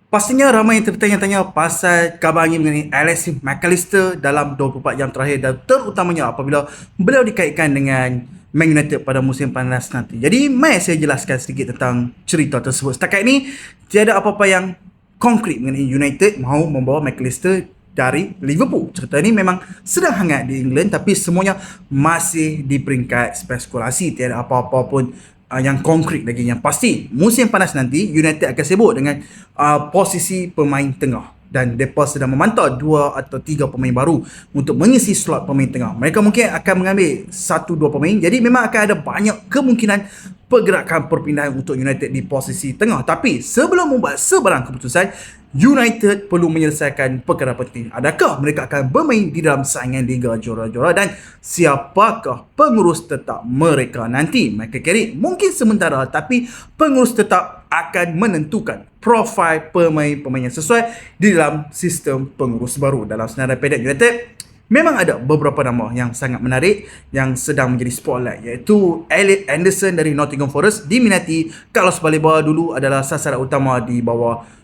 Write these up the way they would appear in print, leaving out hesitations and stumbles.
Pastinya ramai yang tertanya-tanya pasal kabar angin mengenai Alexis McAllister dalam 24 jam terakhir dan terutamanya apabila beliau dikaitkan dengan Man United pada musim panas nanti. Jadi, mari saya jelaskan sedikit tentang cerita tersebut. Setakat ini, tiada apa-apa yang konkret mengenai United mahu membawa McAllister dari Liverpool. Cerita ini memang sedang hangat di England tapi semuanya masih di peringkat spekulasi. Tiada apa-apa pun yang konkret lagi. Yang pasti musim panas nanti United akan sibuk dengan posisi pemain tengah dan mereka sedang memantau 2 atau 3 pemain baru untuk mengisi slot pemain tengah. Mereka mungkin akan mengambil 1-2 pemain, jadi memang akan ada banyak kemungkinan pergerakan perpindahan untuk United di posisi tengah. Tapi sebelum membuat sebarang keputusan, United perlu menyelesaikan perkara penting. Adakah mereka akan bermain di dalam saingan Liga Juara-Juara dan siapakah pengurus tetap mereka nanti? Michael Carrick mungkin sementara, tapi pengurus tetap akan menentukan profil pemain-pemain yang sesuai di dalam sistem pengurus baru. Dalam senarai pendek United, memang ada beberapa nama yang sangat menarik yang sedang menjadi spotlight, iaitu Elliot Anderson dari Nottingham Forest diminati. Carlos Baleba dulu adalah sasaran utama di bawah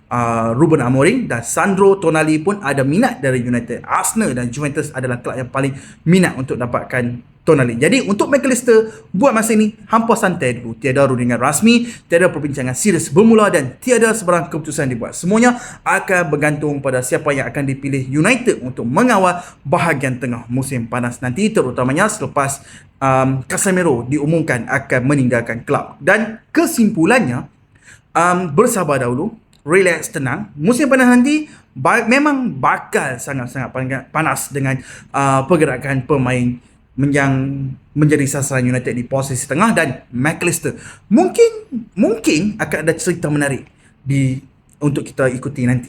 Ruben Amorim, dan Sandro Tonali pun ada minat dari United. Arsenal dan Juventus adalah kelab yang paling minat untuk dapatkan Tonali. Jadi untuk McAllister, buat masa ini hampa santai dulu. Tiada rundingan rasmi, tiada perbincangan serius bermula dan tiada sebarang keputusan dibuat. Semuanya akan bergantung pada siapa yang akan dipilih United untuk mengawal bahagian tengah musim panas nanti, terutamanya selepas Casemiro diumumkan akan meninggalkan kelab. Dan kesimpulannya, bersabar dahulu, relax, tenang. Musim panas nanti memang bakal sangat-sangat panas dengan pergerakan pemain yang menjadi sasaran United di posisi tengah. Dan McAllister mungkin akan ada cerita menarik untuk kita ikuti nanti.